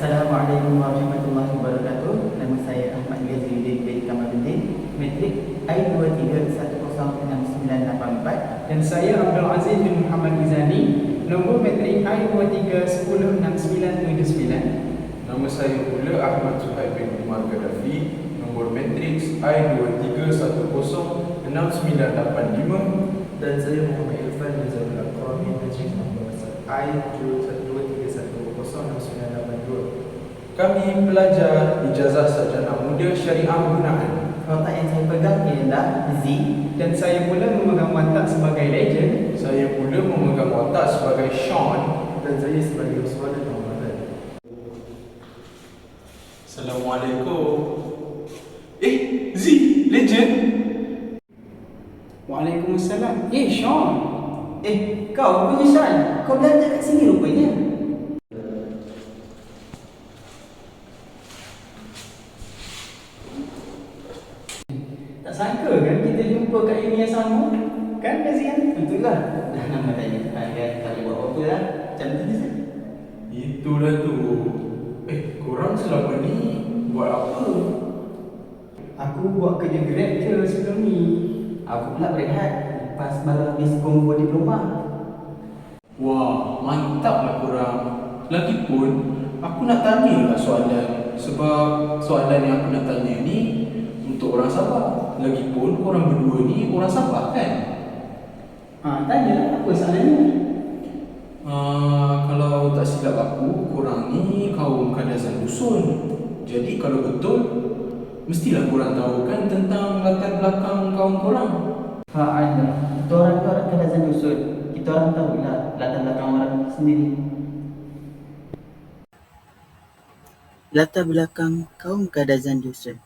Assalamualaikum warahmatullahi wabarakatuh. Nama saya Ahmad Ghaziyuddin bin Kamaluddin, metrik I23106984. Dan saya Abdul Aziz bin Muhammad Izani, nombor metrik I23106979. Nama saya pula Ahmad Suhaib bin Umar Gaddafi, nombor matriks I23106985. Dan saya Muhammad Irfan bin Zahul Akrami, matriks nombor I23106982. Kami pelajar ijazah sarjana muda syariah gunaan. Watak yang saya pegang ialah Z. Dan saya pula memegang watak sebagai legend. Saya pula memegang watak sebagai Sean. Dan saya sebagai Usman dan Ramadan. Assalamualaikum. Z, legend. Waalaikumsalam. Sean. Kau punya Sean. Kau belajar kat sini rupanya. Tak sangka kan kita jumpa kat uni yang sama. Kan Kazian? Itulah. Dah nama tanya. Tak boleh buat apa-apa lah. Macam tu je. Itulah tu. Korang selama ni buat apa? Aku buat kerja Grab je sebelum ni. Aku pula berehat. Lepas baru habis kombo diploma. Wah, mantaplah korang. Lagipun, aku nak tanya lah soalan. Sebab soalan yang aku nak tanya ni untuk orang Sabah. Lagipun, korang berdua ni orang Sabah kan? Tanya apa soalannya? Kalau tak silap aku, korang ni kaum Kadazan Dusun. Jadi kalau betul, mestilah korang tahu kan tentang latar belakang kaum korang. Ada. Kita orang tu orang Kadazan Dusun. Kita orang tahu lah latar belakang orang sendiri. Latar belakang kaum Kadazan Dusun.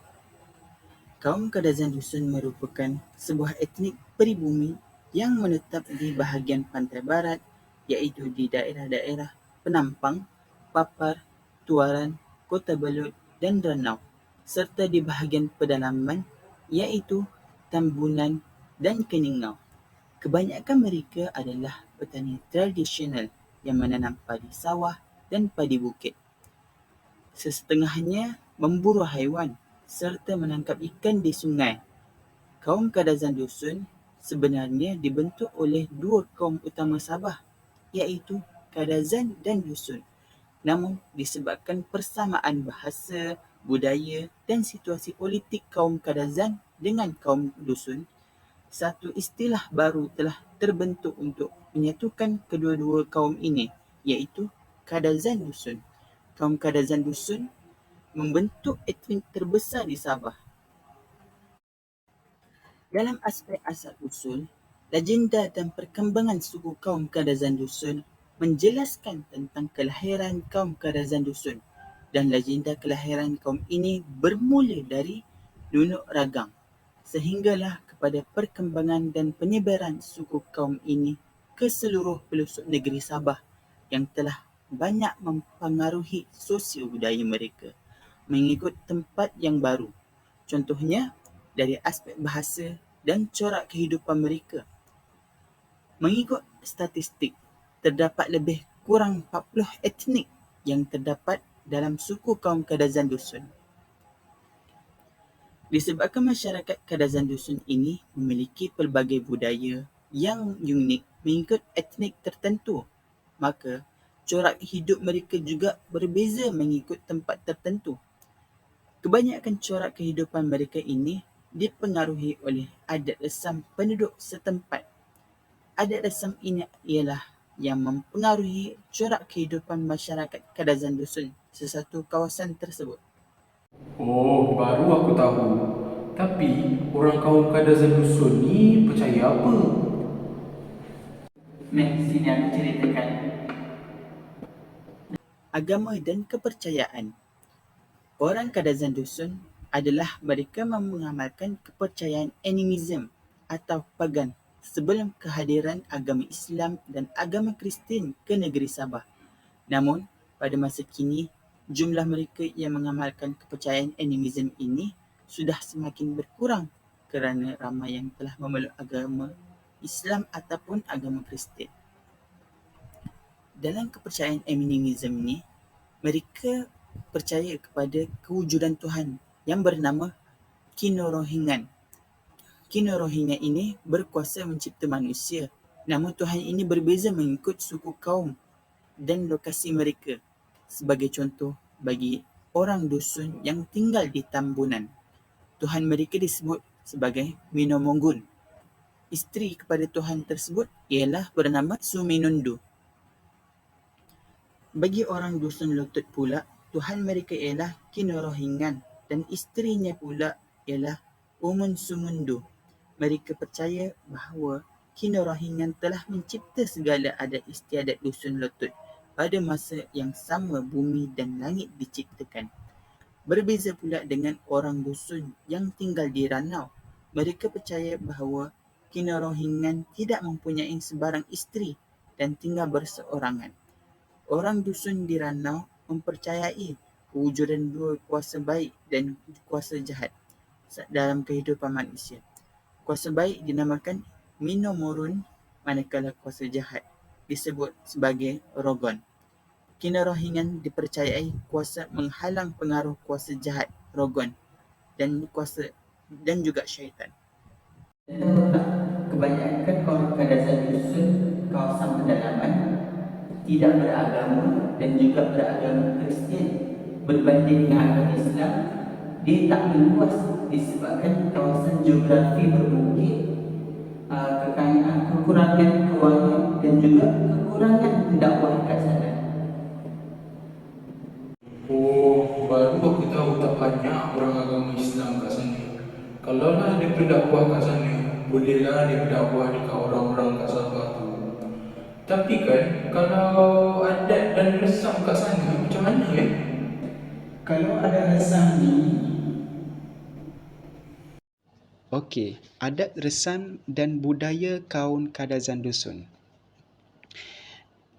Kaum Kadazan Dusun merupakan sebuah etnik peribumi yang menetap di bahagian pantai barat, iaitu di daerah-daerah Penampang, Papar, Tuaran, Kota Belud dan Ranau, serta di bahagian pedalaman iaitu Tambunan dan Keningau. Kebanyakan mereka adalah petani tradisional yang menanam padi sawah dan padi bukit. Sesetengahnya memburu haiwan serta menangkap ikan di sungai. Kaum Kadazan Dusun sebenarnya dibentuk oleh dua kaum utama Sabah, iaitu Kadazan dan Dusun. Namun disebabkan persamaan bahasa, budaya dan situasi politik kaum Kadazan dengan kaum Dusun, satu istilah baru telah terbentuk untuk menyatukan kedua-dua kaum ini, iaitu Kadazan Dusun. Kaum Kadazan Dusun membentuk etnik terbesar di Sabah. Dalam aspek asal-usul, legenda dan perkembangan suku kaum Kadazan Dusun menjelaskan tentang kelahiran kaum Kadazan Dusun, dan legenda kelahiran kaum ini bermula dari Nunuk Ragang sehinggalah kepada perkembangan dan penyebaran suku kaum ini ke seluruh pelosok negeri Sabah yang telah banyak mempengaruhi sosio budaya mereka mengikut tempat yang baru. Contohnya dari aspek bahasa dan corak kehidupan mereka. Mengikut statistik, terdapat lebih kurang 40 etnik yang terdapat dalam suku kaum Kadazan Dusun. Disebabkan masyarakat Kadazan Dusun ini memiliki pelbagai budaya yang unik mengikut etnik tertentu, maka corak hidup mereka juga berbeza mengikut tempat tertentu. Kebanyakan corak kehidupan mereka ini dipengaruhi oleh adat resam penduduk setempat. Adat resam ini ialah yang mempengaruhi corak kehidupan masyarakat Kadazan Dusun sesuatu kawasan tersebut. Oh, baru aku tahu. Tapi, orang kaum Kadazan Dusun ni percaya apa? Sini aku ceritakan. Agama dan kepercayaan. Orang Kadazan Dusun adalah mereka mengamalkan kepercayaan animism atau pagan sebelum kehadiran agama Islam dan agama Kristian ke negeri Sabah. Namun, pada masa kini, jumlah mereka yang mengamalkan kepercayaan animism ini sudah semakin berkurang kerana ramai yang telah memeluk agama Islam ataupun agama Kristian. Dalam kepercayaan animism ini, mereka percaya kepada kewujudan Tuhan yang bernama Kinorohingan. Kinorohingan ini berkuasa mencipta manusia. Nama Tuhan ini berbeza mengikut suku kaum dan lokasi mereka. Sebagai contoh, bagi orang dusun yang tinggal di Tambunan, Tuhan mereka disebut sebagai Minomongun. Isteri kepada Tuhan tersebut ialah bernama Suminundu. Bagi orang dusun Lutut pula, Tuhan mereka ialah Kinorohingan dan isterinya pula ialah Umun Sumundu. Mereka percaya bahawa Kinorohingan telah mencipta segala adat istiadat dusun Lutut pada masa yang sama bumi dan langit diciptakan. Berbeza pula dengan orang dusun yang tinggal di Ranau. Mereka percaya bahawa Kinorohingan tidak mempunyai sebarang isteri dan tinggal berseorangan. Orang dusun di Ranau mempercayai kewujudan dua kuasa baik dan kuasa jahat dalam kehidupan manusia. Kuasa baik dinamakan Minomorun, manakala kuasa jahat disebut sebagai Rogon. Kinorohingan dipercayai kuasa menghalang pengaruh kuasa jahat Rogon dan juga syaitan. Kebanyakan orang Kadazan dusun kawasan pedalaman tidak beragama dan juga beragama Kristian. Berbanding dengan agama Islam, dia tak meluas disebabkan kawasan geografi berbukit, kekurangan kewangan dan juga kekurangan dakwah kat sana. Oh, baru aku tahu tak banyak orang agama Islam kat sana. Kalau lah dia berdakwah kat sana, bolehlah dia berdakwah dekat orang-orang kat Sabah tu. Tapi kan, kalau adat dan resam kat sana, macam mana ya? Kalau ada resam ni, Okey, adat resam dan budaya kaum Kadazan dusun.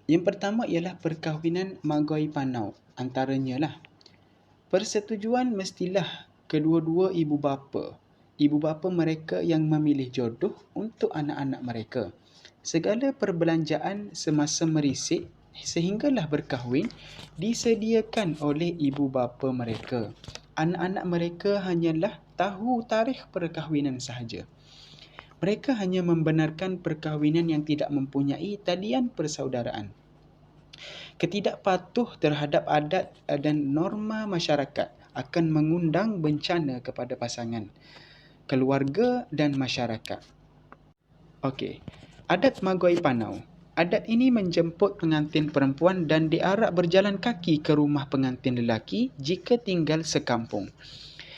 Yang pertama ialah perkahwinan Magoi Panau, antaranya lah. Persetujuan mestilah kedua-dua ibu bapa mereka yang memilih jodoh untuk anak-anak mereka. Segala perbelanjaan semasa merisik sehinggalah berkahwin disediakan oleh ibu bapa mereka. Anak-anak mereka hanyalah tahu tarikh perkahwinan sahaja. Mereka hanya membenarkan perkahwinan yang tidak mempunyai talian persaudaraan. Ketidakpatuh terhadap adat dan norma masyarakat akan mengundang bencana kepada pasangan, keluarga dan masyarakat. Okey, adat Magoi Panau. Adat ini menjemput pengantin perempuan dan diarak berjalan kaki ke rumah pengantin lelaki jika tinggal sekampung.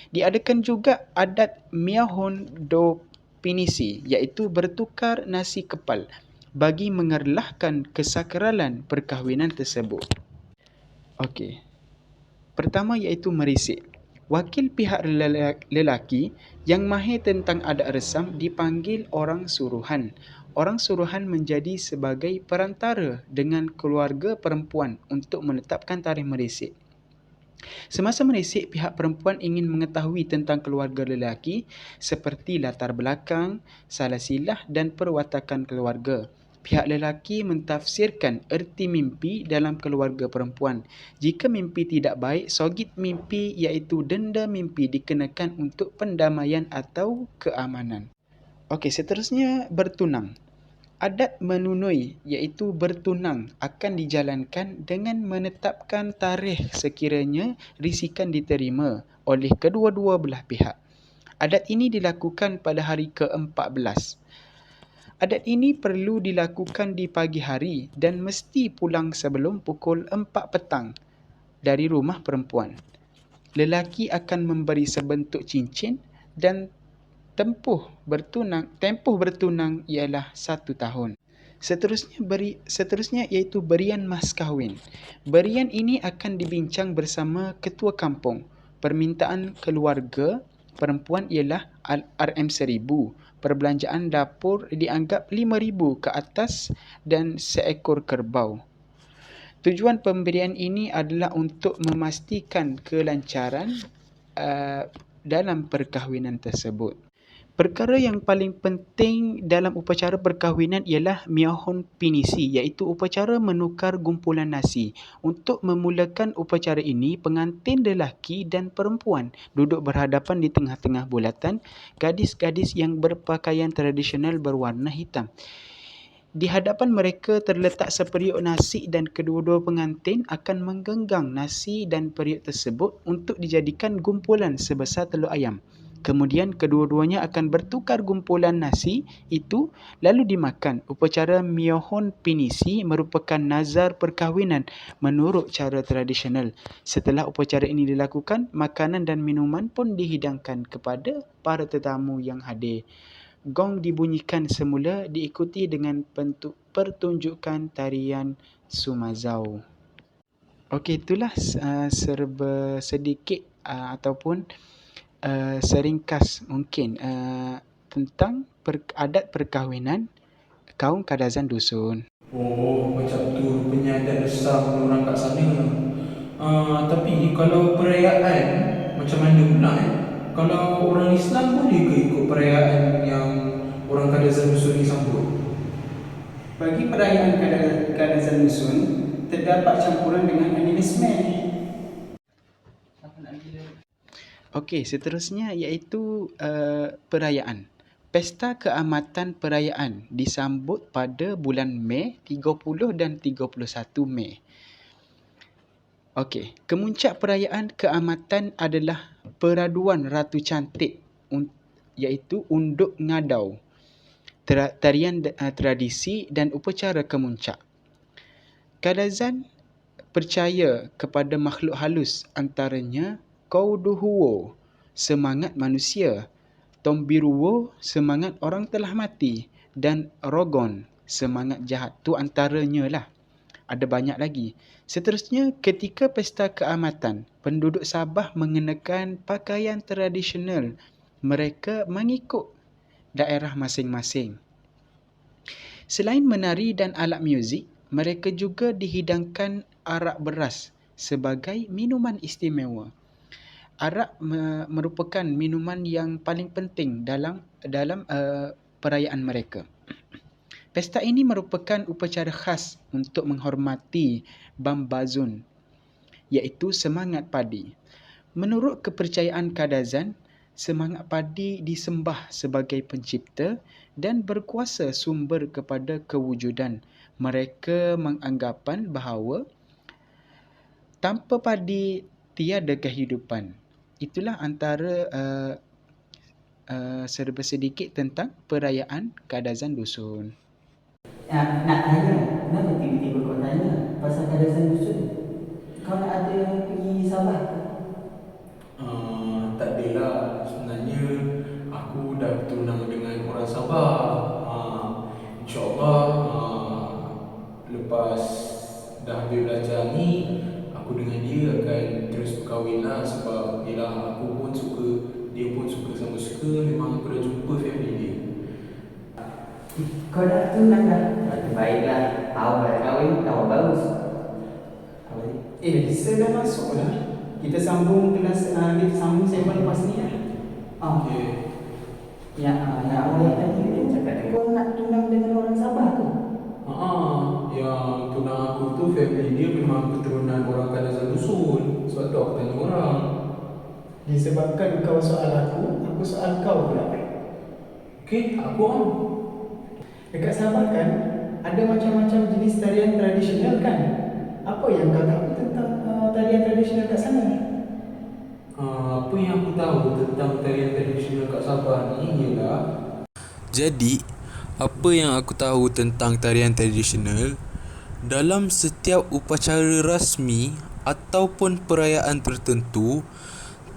Diadakan juga adat Miahon do Pinisi, iaitu bertukar nasi kepal bagi mengerlahkan kesakralan perkahwinan tersebut. Okey. Pertama iaitu merisik. Wakil pihak lelaki yang mahir tentang adat resam dipanggil orang suruhan. Orang suruhan menjadi sebagai perantara dengan keluarga perempuan untuk menetapkan tarikh merisik. Semasa merisik, pihak perempuan ingin mengetahui tentang keluarga lelaki seperti latar belakang, salah silah dan perwatakan keluarga. Pihak lelaki mentafsirkan erti mimpi dalam keluarga perempuan. Jika mimpi tidak baik, sogit mimpi iaitu denda mimpi dikenakan untuk pendamaian atau keamanan. Okey, seterusnya bertunang. Adat menunui iaitu bertunang akan dijalankan dengan menetapkan tarikh sekiranya risikan diterima oleh kedua-dua belah pihak. Adat ini dilakukan pada hari ke-14. Adat ini perlu dilakukan di pagi hari dan mesti pulang sebelum pukul 4 petang dari rumah perempuan. Lelaki akan memberi sebentuk cincin dan tempoh bertunang ialah 1 tahun. Seterusnya iaitu berian mas kahwin. Berian ini akan dibincang bersama ketua kampung. Permintaan keluarga perempuan ialah RM1000. Perbelanjaan dapur dianggap 5,000 ke atas dan seekor kerbau. Tujuan pemberian ini adalah untuk memastikan kelancaran dalam perkahwinan tersebut. Perkara yang paling penting dalam upacara perkahwinan ialah miyahon pinisi, iaitu upacara menukar gumpulan nasi. Untuk memulakan upacara ini, pengantin lelaki dan perempuan duduk berhadapan di tengah-tengah bulatan gadis-gadis yang berpakaian tradisional berwarna hitam. Di hadapan mereka terletak seperiuk nasi dan kedua-dua pengantin akan menggenggam nasi dan periuk tersebut untuk dijadikan gumpulan sebesar telur ayam. Kemudian kedua-duanya akan bertukar gumpulan nasi itu lalu dimakan. Upacara miyahon pinisi merupakan nazar perkahwinan menurut cara tradisional. Setelah upacara ini dilakukan, makanan dan minuman pun dihidangkan kepada para tetamu yang hadir. Gong dibunyikan semula diikuti dengan pertunjukan tarian Sumazau. Okey, itulah serba sedikit ataupun seringkas mungkin tentang adat perkahwinan kaum Kadazan Dusun. Oh, macam tu rupanya adat besar orang kat sana. Tapi kalau perayaan macam mana pula Kalau orang Islam boleh ke ikut perayaan yang orang Kadazan Dusun ni sambut? Bagi perayaan Kadazan Dusun, terdapat campuran dengan animisme. Okey, seterusnya iaitu perayaan. Pesta Keamatan Perayaan disambut pada bulan Mei, 30 dan 31 Mei. Okey, kemuncak perayaan keamatan adalah peraduan Ratu Cantik iaitu unduk ngadau, tarian tradisi dan upacara kemuncak. Kadazan percaya kepada makhluk halus, antaranya Kauduhuwo, semangat manusia, Tombiruwo, semangat orang telah mati, dan Rogon, semangat jahat. Tu antaranya lah. Ada banyak lagi. Seterusnya, ketika pesta keamatan, penduduk Sabah mengenakan pakaian tradisional mereka mengikut daerah masing-masing. Selain menari dan alat muzik, mereka juga dihidangkan arak beras sebagai minuman istimewa. Arak merupakan minuman yang paling penting dalam perayaan mereka. Pesta ini merupakan upacara khas untuk menghormati Bambazun, iaitu semangat padi. Menurut kepercayaan Kadazan, semangat padi disembah sebagai pencipta dan berkuasa sumber kepada kewujudan. Mereka menganggapan bahawa tanpa padi tiada kehidupan. Itulah antara serba sedikit tentang perayaan Kadazan Dusun. Nak tanya, kenapa tiba-tiba kau tanya pasal Kadazan Dusun? Kau nak ada pergi Sabah? Tak adalah. Sebenarnya aku dah bertunang dengan orang Sabah. InsyaAllah lepas dah habis belajar ni, aku dengan dia akan terus berkahwin lah. Sebab yelah, aku pun suka, dia pun suka, sama suka. Memang aku dah jumpa family dia. Kau dah tunang dah? Baiklah, awal kahwin, awal bagus. Bisa dah masuk dah. Kita sambung kelas, kita sambung sembang lepas ni lah. Okay. Yang awal tadi dia cakap kau nak tunang dengan orang Sabah tu? Yang tunang aku tu family dia memang keturunan orang Kadazan Dusun. Sebab tu aku tanya orang. Disebabkan kau soal aku soal kau pula. Okay, aku Dekat Sabah kan, ada macam-macam jenis tarian tradisional kan? Apa yang kau tahu tentang tarian tradisional kat sana? Apa yang aku tahu tentang tarian tradisional kat Sabah ni ialah, jadi, apa yang aku tahu tentang tarian tradisional, dalam setiap upacara rasmi ataupun perayaan tertentu,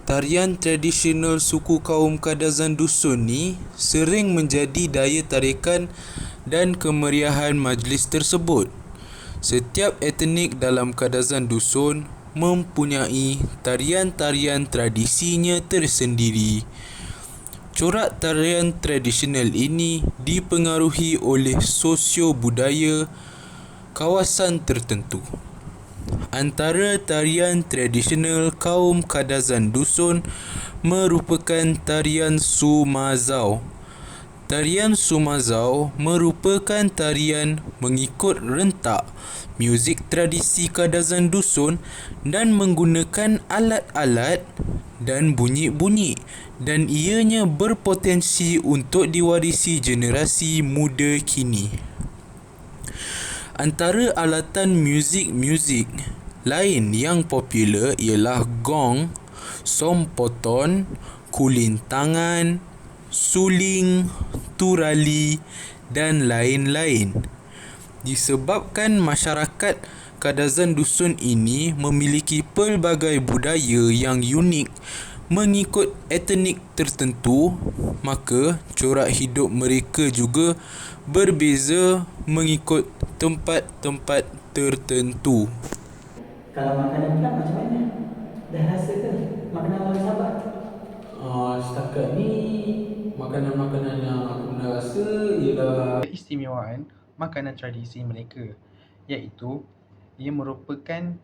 tarian tradisional suku kaum Kadazan Dusun ni sering menjadi daya tarikan dan kemeriahan majlis tersebut. Setiap etnik dalam Kadazan Dusun mempunyai tarian-tarian tradisinya tersendiri. Corak tarian tradisional ini dipengaruhi oleh sosio-budaya kawasan tertentu. Antara tarian tradisional kaum Kadazan Dusun merupakan tarian Sumazau. Tarian Sumazau merupakan tarian mengikut rentak muzik tradisi Kadazan Dusun dan menggunakan alat-alat dan bunyi-bunyi, dan ianya berpotensi untuk diwarisi generasi muda kini. Antara alatan muzik lain yang popular ialah gong, sompoton, kulintangan, suling, turali dan lain-lain. Disebabkan masyarakat Kadazan Dusun ini memiliki pelbagai budaya yang unik mengikut etnik tertentu, maka corak hidup mereka juga berbeza mengikut tempat-tempat tertentu. Kalau makanan pula macam mana? Dah rasa ke makanan orang Sabah? Setakat ni makanan-makanan yang aku pernah rasa ialah Keistimewaan makanan tradisi mereka, iaitu ia merupakan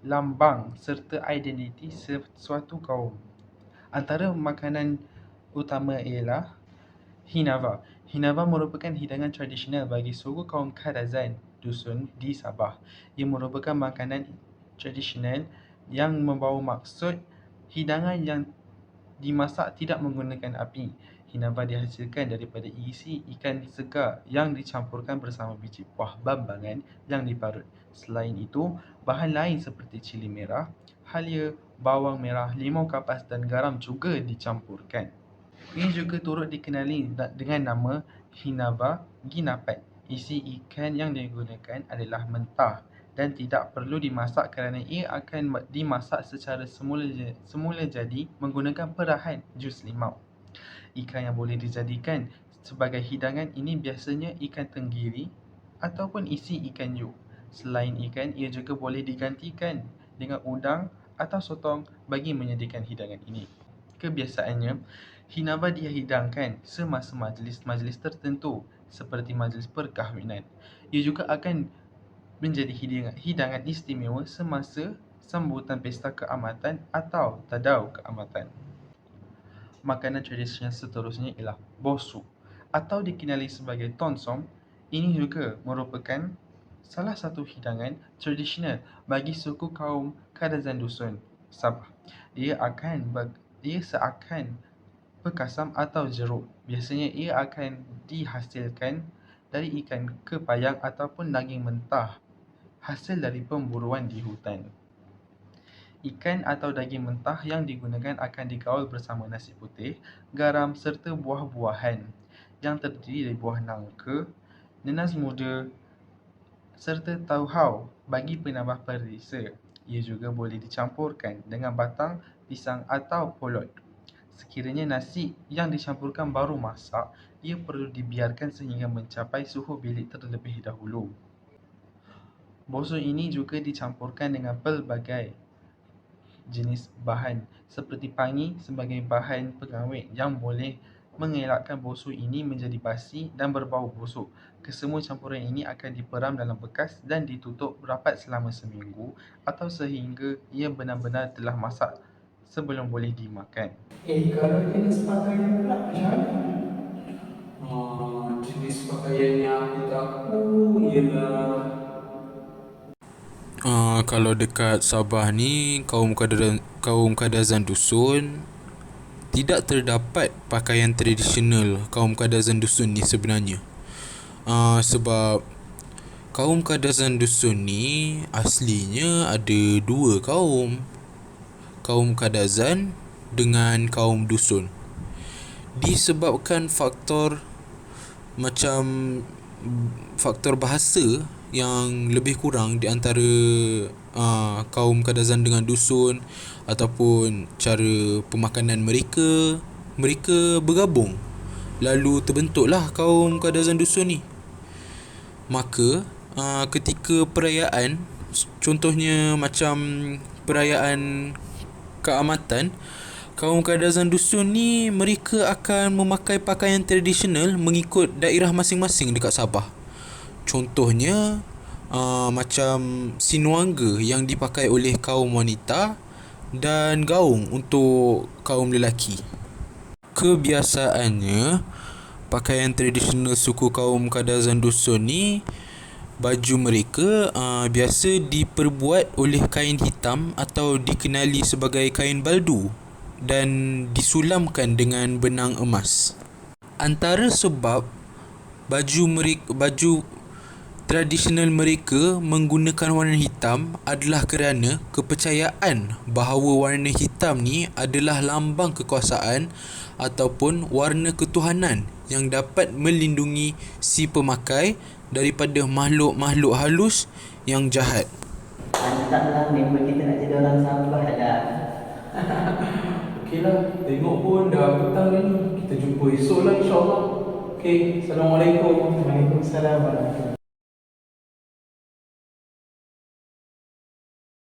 lambang serta identiti suatu kaum. Antara makanan utama ialah Hinava. Hinava merupakan hidangan tradisional bagi suku kaum Kadazan Dusun di Sabah. Ia merupakan makanan tradisional yang membawa maksud hidangan yang dimasak tidak menggunakan api. Hinava dihasilkan daripada isi ikan segar yang dicampurkan bersama biji buah bambangan yang diparut. Selain itu, bahan lain seperti cili merah, halia, bawang merah, limau kapas dan garam juga dicampurkan. Ini juga turut dikenali dengan nama Hinava Ginapat. Isi ikan yang digunakan adalah mentah dan tidak perlu dimasak kerana ia akan dimasak secara semula jadi menggunakan perahan jus limau. Ikan yang boleh dijadikan sebagai hidangan ini biasanya ikan tenggiri ataupun isi ikan yu. Selain ikan, ia juga boleh digantikan dengan udang atau sotong bagi menyediakan hidangan ini. Kebiasaannya, Hinava dihidangkan semasa majlis-majlis tertentu seperti majlis perkahwinan. Ia juga akan menjadi hidangan istimewa semasa sambutan pesta keamatan atau tadau keamatan. Makanan tradisional seterusnya ialah bosu atau dikenali sebagai tonsong. Ini juga merupakan salah satu hidangan tradisional bagi suku kaum Kadazan Dusun, Sabah. Ia seakan perkasam atau jeruk. Biasanya ia akan dihasilkan dari ikan kepayang ataupun daging mentah hasil dari pemburuan di hutan. Ikan atau daging mentah yang digunakan akan digaul bersama nasi putih, garam serta buah-buahan yang terdiri dari buah nangka, nanas muda serta tauhau bagi penambah perisa. Ia juga boleh dicampurkan dengan batang pisang atau polot. Sekiranya nasi yang dicampurkan baru masak, ia perlu dibiarkan sehingga mencapai suhu bilik terlebih dahulu. Bosu ini juga dicampurkan dengan pelbagai jenis bahan seperti pangi sebagai bahan pengawet yang boleh mengelakkan bosu ini menjadi basi dan berbau busuk. Kesemua campuran ini akan diperam dalam bekas dan ditutup rapat selama seminggu atau sehingga ia benar-benar telah masak sebelum boleh dimakan. Kalau jenis pakaian pula macam mana? jenis pakaian yang aku tahu ialah Kalau dekat Sabah ni, kaum Kadazan Dusun tidak terdapat pakaian tradisional kaum Kadazan Dusun ni sebenarnya. Sebab kaum Kadazan Dusun ni aslinya ada dua kaum. Kaum Kadazan dengan kaum Dusun. Disebabkan faktor bahasa yang lebih kurang di antara kaum Kadazan dengan Dusun ataupun cara pemakanan mereka bergabung, lalu terbentuklah kaum Kadazan Dusun ni. Maka ketika perayaan, contohnya macam perayaan keamatan, kaum Kadazan Dusun ni mereka akan memakai pakaian tradisional mengikut daerah masing-masing dekat Sabah. Contohnya macam sinuangga yang dipakai oleh kaum wanita dan gaung untuk kaum lelaki. Kebiasaannya, pakaian tradisional suku kaum Kadazan Dusun ni, baju mereka biasa diperbuat oleh kain hitam atau dikenali sebagai kain baldu dan disulamkan dengan benang emas. Antara sebab baju tradisional mereka menggunakan warna hitam adalah kerana kepercayaan bahawa warna hitam ni adalah lambang kekuasaan ataupun warna ketuhanan yang dapat melindungi si pemakai daripada makhluk-makhluk halus yang jahat. Mantaplah member kita nak jadi orang sabar dah. Okeylah, tengok pun dah petang ni. Kita jumpa esok lah insyaAllah. Okey, Assalamualaikum. Waalaikumsalam warahmatullahi